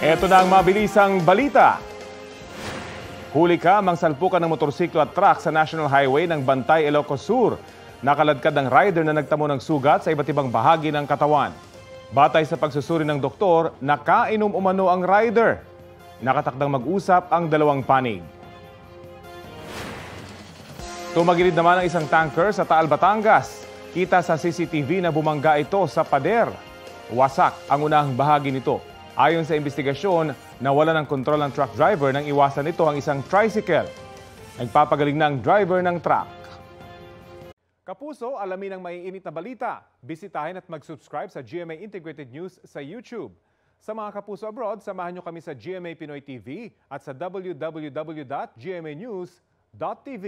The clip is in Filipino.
Ito na ang mabilisang balita. Huli ka mang salpukan ng motorsiklo at truck sa National Highway ng Bantay, Ilocos Sur. Nakaladkad ang rider na nagtamo ng sugat sa iba't ibang bahagi ng katawan. Batay sa pagsusuri ng doktor, nakainom umano ang rider. Nakatakdang mag-usap ang dalawang panig. Tumagilid naman ang isang tanker sa Taal, Batangas. Kita sa CCTV na bumangga ito sa pader. Wasak ang unahang bahagi nito. Ayon sa investigasyon, nawala ng kontrol ng truck driver nang iwasan nito ang isang tricycle. Nagpapagaling na ang driver ng truck. Kapuso, alamin ang maiinit na balita. Bisitahin at mag-subscribe sa GMA Integrated News sa YouTube. Sa mga kapuso abroad, samahan nyo kami sa GMA Pinoy TV at sa www.gmanews.tv.